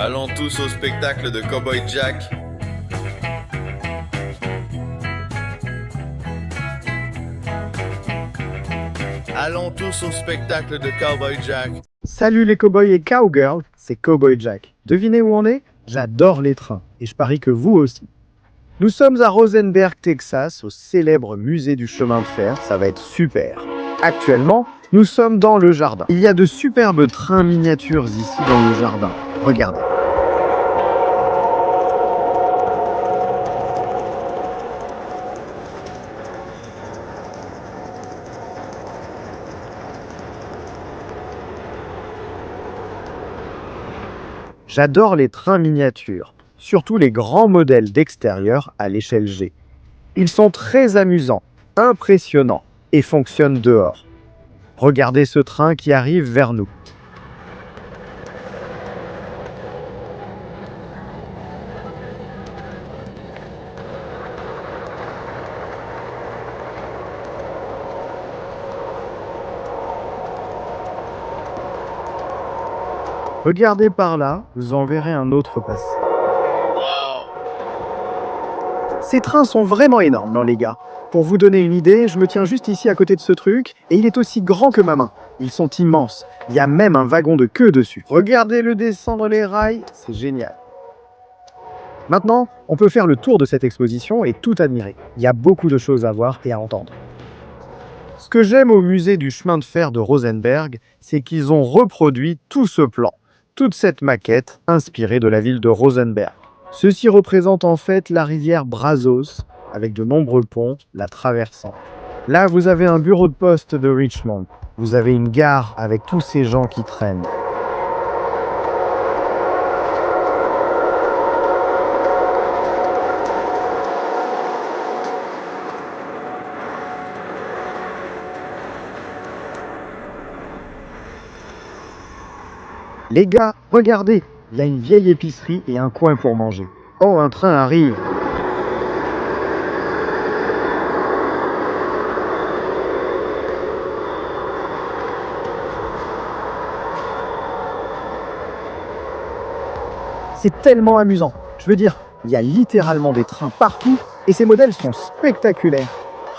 Allons tous au spectacle de Cowboy Jack. Allons tous au spectacle de Cowboy Jack. Salut les cowboys et cowgirls, c'est Cowboy Jack. Devinez où on est? J'adore les trains, et je parie que vous aussi. Nous sommes à Rosenberg, Texas, au célèbre musée du chemin de fer, ça va être super. Actuellement, nous sommes dans le jardin. Il y a de superbes trains miniatures ici dans le jardin. Regardez. J'adore les trains miniatures, surtout les grands modèles d'extérieur à l'échelle G. Ils sont très amusants, impressionnants et fonctionnent dehors. Regardez ce train qui arrive vers nous. Regardez par là, vous en verrez un autre passer. Ces trains sont vraiment énormes, non les gars. Pour vous donner une idée, je me tiens juste ici à côté de ce truc, et il est aussi grand que ma main. Ils sont immenses. Il y a même un wagon de queue dessus. Regardez-le descendre les rails, c'est génial. Maintenant, on peut faire le tour de cette exposition et tout admirer. Il y a beaucoup de choses à voir et à entendre. Ce que j'aime au musée du chemin de fer de Rosenberg, c'est qu'ils ont reproduit tout ce plan, toute cette maquette inspirée de la ville de Rosenberg. Ceci représente en fait la rivière Brazos, avec de nombreux ponts la traversant. Là, vous avez un bureau de poste de Richmond. Vous avez une gare avec tous ces gens qui traînent. Les gars, regardez, il y a une vieille épicerie et un coin pour manger. Oh, un train arrive! C'est tellement amusant. Je veux dire, il y a littéralement des trains partout et ces modèles sont spectaculaires.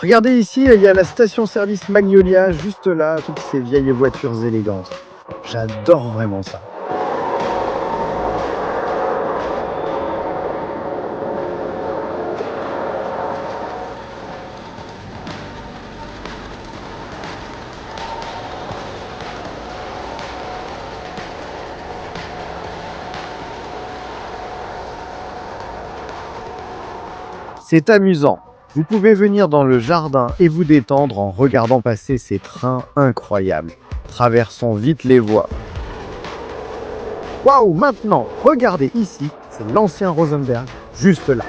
Regardez ici, il y a la station-service Magnolia, juste là, toutes ces vieilles voitures élégantes. J'adore vraiment ça. C'est amusant. Vous pouvez venir dans le jardin et vous détendre en regardant passer ces trains incroyables. Traversons vite les voies. Waouh, maintenant, regardez ici, c'est l'ancien Rosenberg, juste là.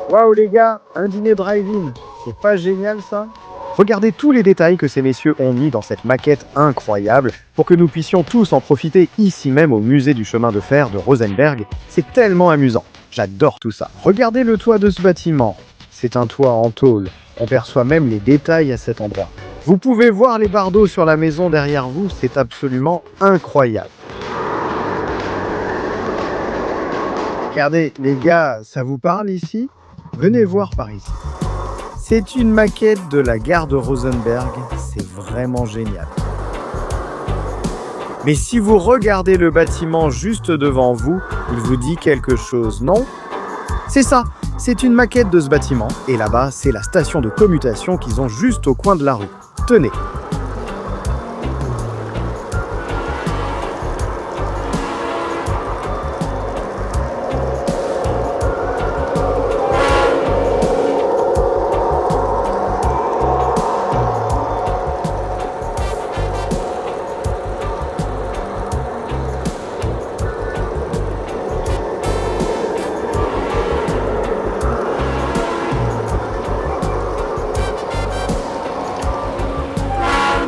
Waouh les gars, un dîner drive-in, c'est pas génial ça? Regardez tous les détails que ces messieurs ont mis dans cette maquette incroyable pour que nous puissions tous en profiter ici même au musée du chemin de fer de Rosenberg. C'est tellement amusant, j'adore tout ça. Regardez le toit de ce bâtiment, c'est un toit en tôle, on perçoit même les détails à cet endroit. Vous pouvez voir les bardeaux sur la maison derrière vous, c'est absolument incroyable. Regardez les gars, ça vous parle ici? Venez voir par ici. C'est une maquette de la gare de Rosenberg, c'est vraiment génial. Mais si vous regardez le bâtiment juste devant vous, il vous dit quelque chose, non? C'est ça, c'est une maquette de ce bâtiment, et là-bas, c'est la station de commutation qu'ils ont juste au coin de la rue. Tenez.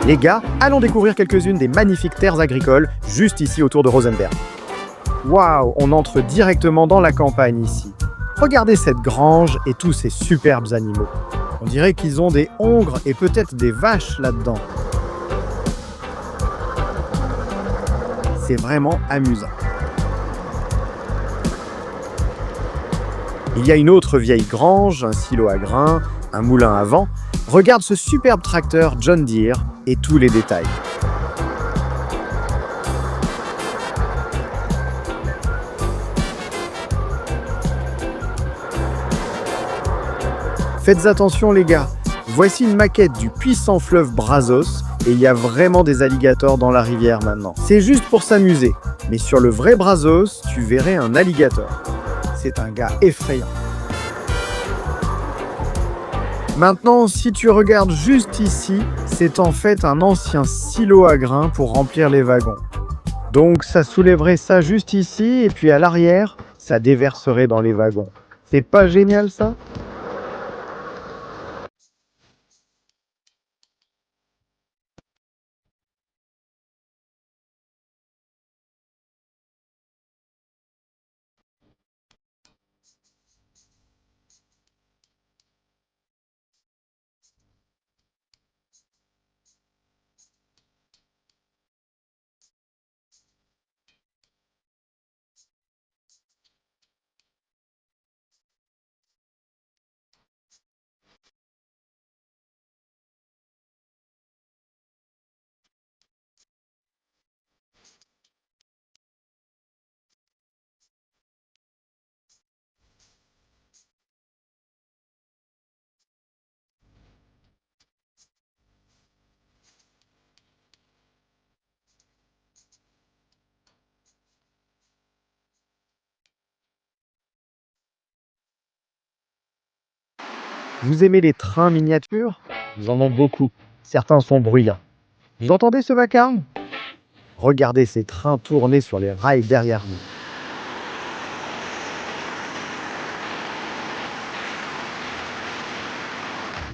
Les gars, allons découvrir quelques-unes des magnifiques terres agricoles juste ici autour de Rosenberg. Waouh, on entre directement dans la campagne ici. Regardez cette grange et tous ces superbes animaux. On dirait qu'ils ont des hongres et peut-être des vaches là-dedans. C'est vraiment amusant. Il y a une autre vieille grange, un silo à grains, un moulin à vent. Regarde ce superbe tracteur John Deere et tous les détails. Faites attention les gars, voici une maquette du puissant fleuve Brazos et il y a vraiment des alligators dans la rivière maintenant. C'est juste pour s'amuser, mais sur le vrai Brazos, tu verrais un alligator. C'est un gars effrayant. Maintenant, si tu regardes juste ici, c'est en fait un ancien silo à grains pour remplir les wagons. Donc ça soulèverait ça juste ici et puis à l'arrière, ça déverserait dans les wagons. C'est pas génial ça ? Vous aimez les trains miniatures? Nous en avons beaucoup. Certains sont bruyants. Vous entendez ce vacarme? Regardez ces trains tourner sur les rails derrière nous.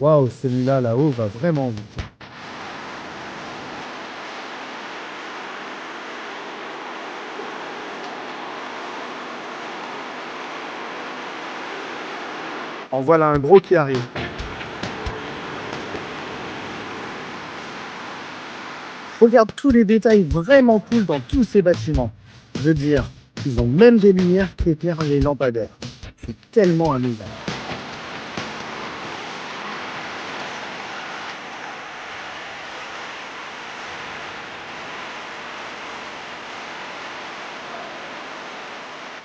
Waouh, celui-là là-haut va vraiment vite. En voilà un gros qui arrive. Regarde tous les détails vraiment cool dans tous ces bâtiments. Je veux dire, ils ont même des lumières qui éclairent les lampadaires. C'est tellement amusant.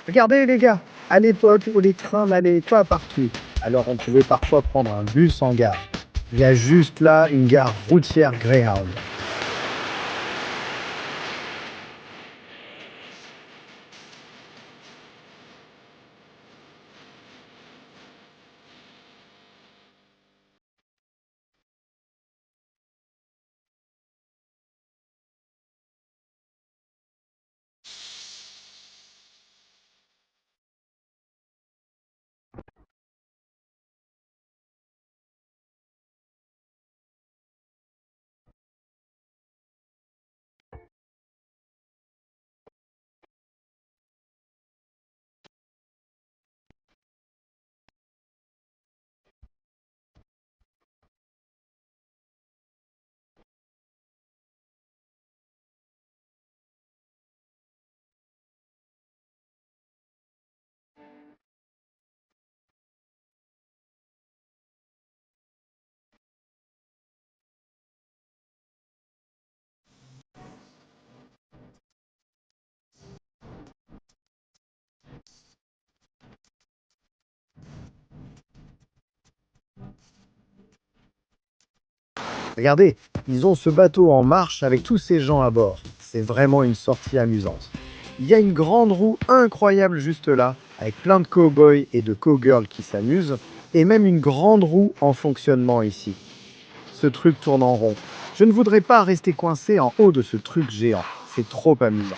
Regardez les gars, à l'époque où les trains n'allaient pas partout, alors on pouvait parfois prendre un bus en gare. Il y a juste là une gare routière Greyhound. Regardez, ils ont ce bateau en marche avec tous ces gens à bord. C'est vraiment une sortie amusante. Il y a une grande roue incroyable juste là, avec plein de cow-boys et de cow-girls qui s'amusent, et même une grande roue en fonctionnement ici. Ce truc tourne en rond. Je ne voudrais pas rester coincé en haut de ce truc géant. C'est trop amusant.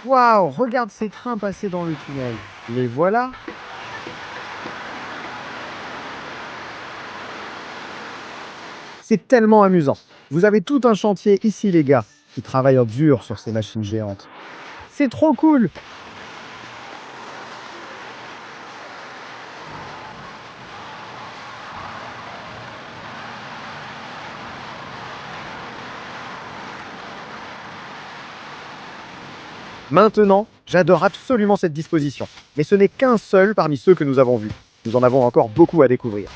Waouh, regarde ces trains passer dans le tunnel. Les voilà. C'est tellement amusant. Vous avez tout un chantier ici, les gars, qui travaillent dur sur ces machines géantes. C'est trop cool. Maintenant, j'adore absolument cette disposition. Mais ce n'est qu'un seul parmi ceux que nous avons vus. Nous en avons encore beaucoup à découvrir.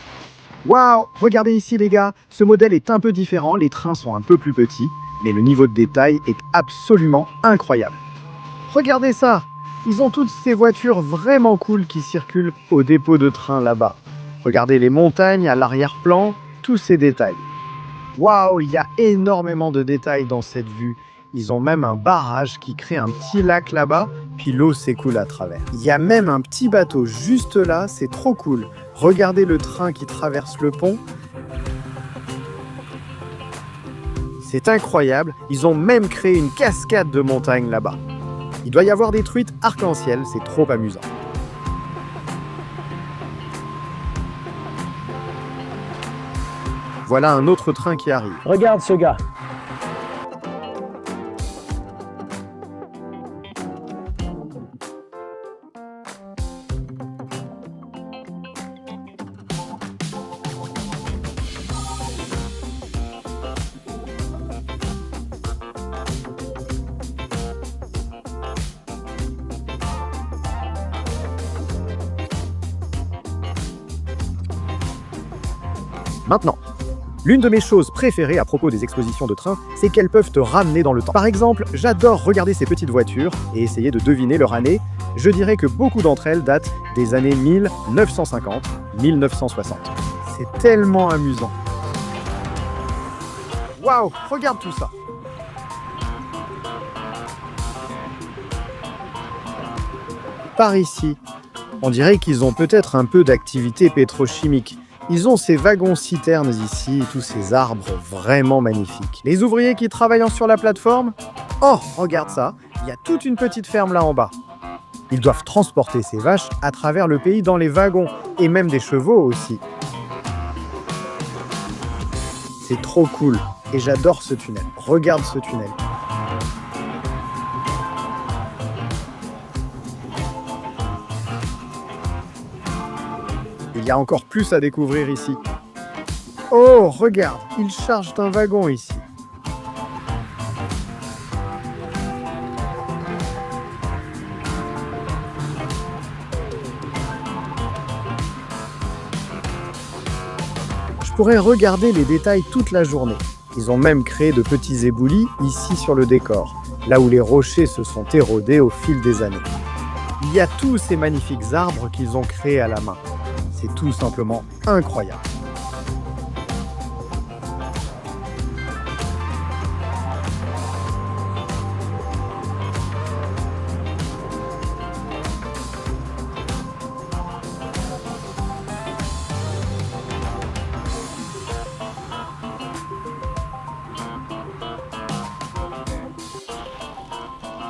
Waouh! Regardez ici les gars, ce modèle est un peu différent, les trains sont un peu plus petits, mais le niveau de détail est absolument incroyable. Regardez ça! Ils ont toutes ces voitures vraiment cool qui circulent au dépôt de train là-bas. Regardez les montagnes à l'arrière-plan, tous ces détails. Waouh, il y a énormément de détails dans cette vue. Ils ont même un barrage qui crée un petit lac là-bas, puis l'eau s'écoule à travers. Il y a même un petit bateau juste là, c'est trop cool. Regardez le train qui traverse le pont. C'est incroyable, ils ont même créé une cascade de montagnes là-bas. Il doit y avoir des truites arc-en-ciel, c'est trop amusant. Voilà un autre train qui arrive. Regarde ce gars. Maintenant, l'une de mes choses préférées à propos des expositions de trains, c'est qu'elles peuvent te ramener dans le temps. Par exemple, j'adore regarder ces petites voitures et essayer de deviner leur année. Je dirais que beaucoup d'entre elles datent des années 1950-1960. C'est tellement amusant. Waouh, regarde tout ça. Par ici, on dirait qu'ils ont peut-être un peu d'activité pétrochimique. Ils ont ces wagons-citernes ici, tous ces arbres vraiment magnifiques. Les ouvriers qui travaillent sur la plateforme, oh, regarde ça, il y a toute une petite ferme là en bas. Ils doivent transporter ces vaches à travers le pays dans les wagons, et même des chevaux aussi. C'est trop cool, et j'adore ce tunnel. Regarde ce tunnel. Il y a encore plus à découvrir ici. Oh, regarde, ils chargent un wagon ici. Je pourrais regarder les détails toute la journée. Ils ont même créé de petits éboulis ici sur le décor, là où les rochers se sont érodés au fil des années. Il y a tous ces magnifiques arbres qu'ils ont créés à la main. C'est tout simplement incroyable.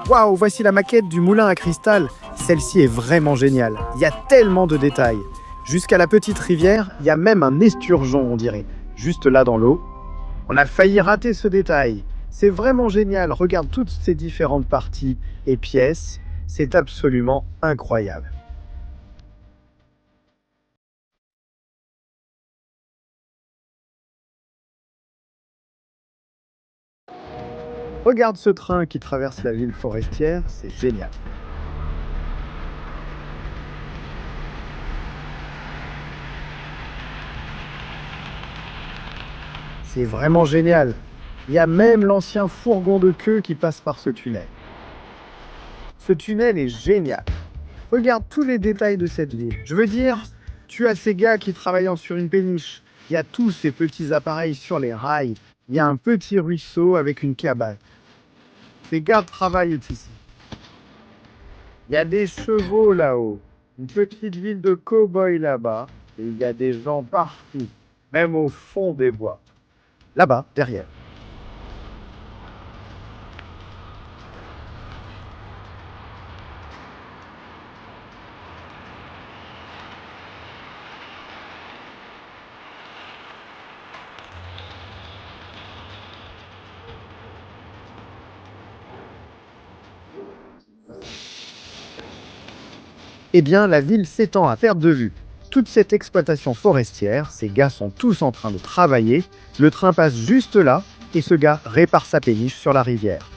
Waouh, voici la maquette du moulin à cristal. Celle-ci est vraiment géniale. Il y a tellement de détails. Jusqu'à la petite rivière, il y a même un esturgeon, on dirait, juste là dans l'eau. On a failli rater ce détail. C'est vraiment génial. Regarde toutes ces différentes parties et pièces. C'est absolument incroyable. Regarde ce train qui traverse la ville forestière, c'est génial. C'est vraiment génial. Il y a même l'ancien fourgon de queue qui passe par ce tunnel. Ce tunnel est génial. Regarde tous les détails de cette ville. Je veux dire, tu as ces gars qui travaillent sur une péniche. Il y a tous ces petits appareils sur les rails. Il y a un petit ruisseau avec une cabane. Ces gars travaillent ici. Il y a des chevaux là-haut. Une petite ville de cow-boys là-bas. Et il y a des gens partout, même au fond des bois. Là-bas, derrière. Eh bien, la ville s'étend à perte de vue. Toute cette exploitation forestière, ces gars sont tous en train de travailler, le train passe juste là, et ce gars répare sa péniche sur la rivière.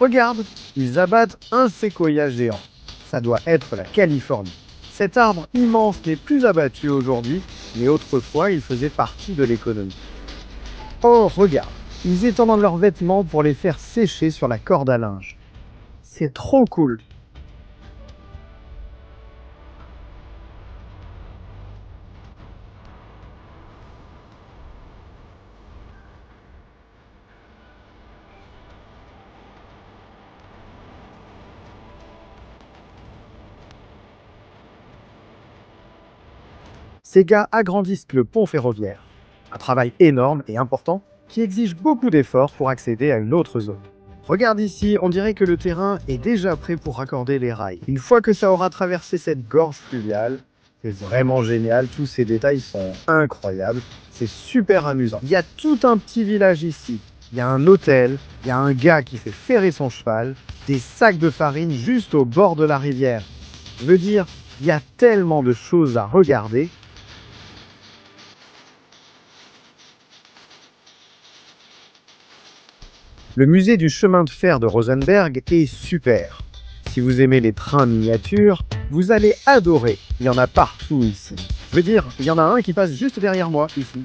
Regarde, ils abattent un séquoia géant. Ça doit être la Californie. Cet arbre immense n'est plus abattu aujourd'hui, mais autrefois il faisait partie de l'économie. Oh, regarde, ils étendent leurs vêtements pour les faire sécher sur la corde à linge. C'est trop cool. Ces gars agrandissent le pont ferroviaire. Un travail énorme et important qui exige beaucoup d'efforts pour accéder à une autre zone. Regarde ici, on dirait que le terrain est déjà prêt pour raccorder les rails. Une fois que ça aura traversé cette gorge fluviale, c'est vraiment génial, tous ces détails sont incroyables, c'est super amusant. Il y a tout un petit village ici, il y a un hôtel, il y a un gars qui fait ferrer son cheval, des sacs de farine juste au bord de la rivière. Je veux dire, il y a tellement de choses à regarder. Le musée du chemin de fer de Rosenberg est super. Si vous aimez les trains miniatures, vous allez adorer. Il y en a partout ici. Je veux dire, il y en a un qui passe juste derrière moi, ici.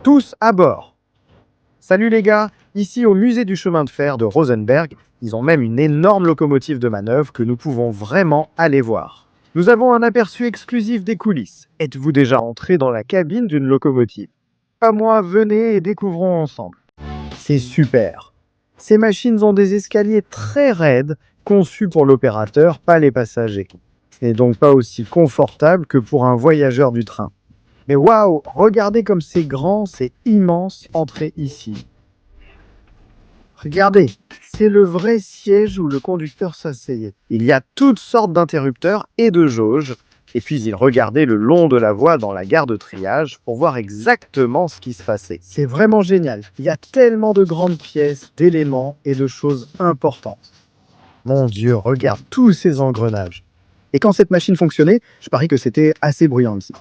Tous à bord. Salut les gars, ici au musée du chemin de fer de Rosenberg, ils ont même une énorme locomotive de manœuvre que nous pouvons vraiment aller voir. Nous avons un aperçu exclusif des coulisses. Êtes-vous déjà entré dans la cabine d'une locomotive? Pas moi, venez et découvrons ensemble. C'est super. Ces machines ont des escaliers très raides, conçus pour l'opérateur, pas les passagers. Ce n'est donc pas aussi confortable que pour un voyageur du train. Mais waouh, regardez comme c'est grand, c'est immense, entrez ici. Regardez, c'est le vrai siège où le conducteur s'asseyait. Il y a toutes sortes d'interrupteurs et de jauges, et puis il regardait le long de la voie dans la gare de triage pour voir exactement ce qui se passait. C'est vraiment génial. Il y a tellement de grandes pièces, d'éléments et de choses importantes. Mon Dieu, regarde tous ces engrenages. Et quand cette machine fonctionnait, je parie que c'était assez bruyant ici.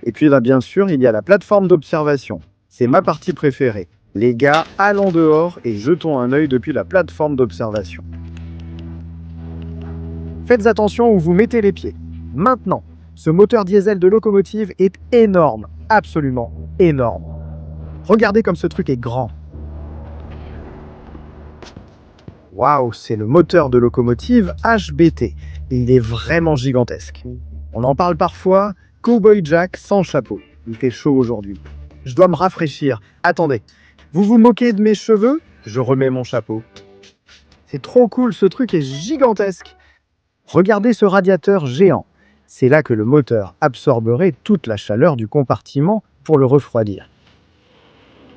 Et puis là, bien sûr, il y a la plateforme d'observation. C'est ma partie préférée. Les gars, allons dehors et jetons un œil depuis la plateforme d'observation. Faites attention où vous mettez les pieds. Maintenant, ce moteur diesel de locomotive est énorme, absolument énorme. Regardez comme ce truc est grand. Waouh, c'est le moteur de locomotive HBT. Il est vraiment gigantesque. On en parle parfois, Cowboy Jack sans chapeau. Il fait chaud aujourd'hui. Je dois me rafraîchir. Attendez, vous vous moquez de mes cheveux? Je remets mon chapeau. C'est trop cool, ce truc est gigantesque. Regardez ce radiateur géant. C'est là que le moteur absorberait toute la chaleur du compartiment pour le refroidir.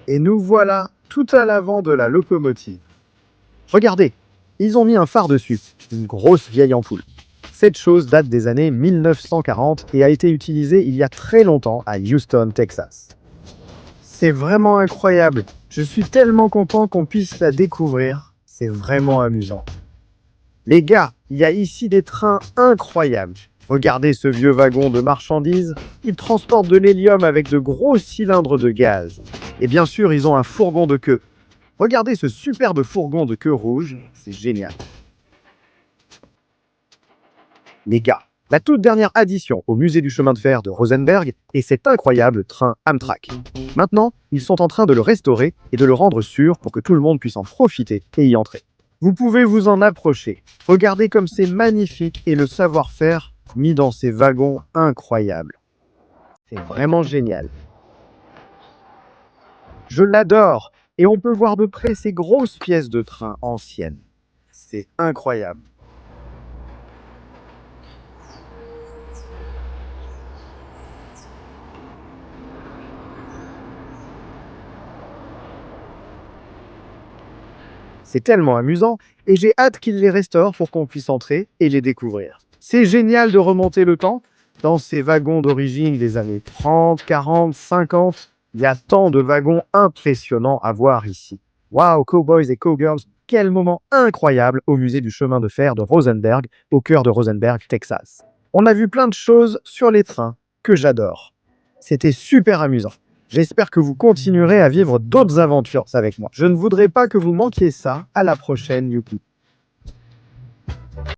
Et nous voilà tout à l'avant de la locomotive. Regardez, ils ont mis un phare dessus, une grosse vieille ampoule. Cette chose date des années 1940 et a été utilisée il y a très longtemps à Houston, Texas. C'est vraiment incroyable. Je suis tellement content qu'on puisse la découvrir. C'est vraiment amusant. Les gars, il y a ici des trains incroyables. Regardez ce vieux wagon de marchandises. Il transporte de l'hélium avec de gros cylindres de gaz. Et bien sûr, ils ont un fourgon de queue. Regardez ce superbe fourgon de queue rouge. C'est génial. Les gars, la toute dernière addition au musée du chemin de fer de Rosenberg est cet incroyable train Amtrak. Maintenant, ils sont en train de le restaurer et de le rendre sûr pour que tout le monde puisse en profiter et y entrer. Vous pouvez vous en approcher. Regardez comme c'est magnifique et le savoir-faire mis dans ces wagons incroyables. C'est vraiment génial. Je l'adore et on peut voir de près ces grosses pièces de train anciennes. C'est incroyable. C'est tellement amusant et j'ai hâte qu'ils les restaurent pour qu'on puisse entrer et les découvrir. C'est génial de remonter le temps dans ces wagons d'origine des années 30, 40, 50. Il y a tant de wagons impressionnants à voir ici. Waouh, cowboys et cowgirls, quel moment incroyable au musée du chemin de fer de Rosenberg, au cœur de Rosenberg, Texas. On a vu plein de choses sur les trains que j'adore. C'était super amusant. J'espère que vous continuerez à vivre d'autres aventures avec moi. Je ne voudrais pas que vous manquiez ça. À la prochaine, Youpi.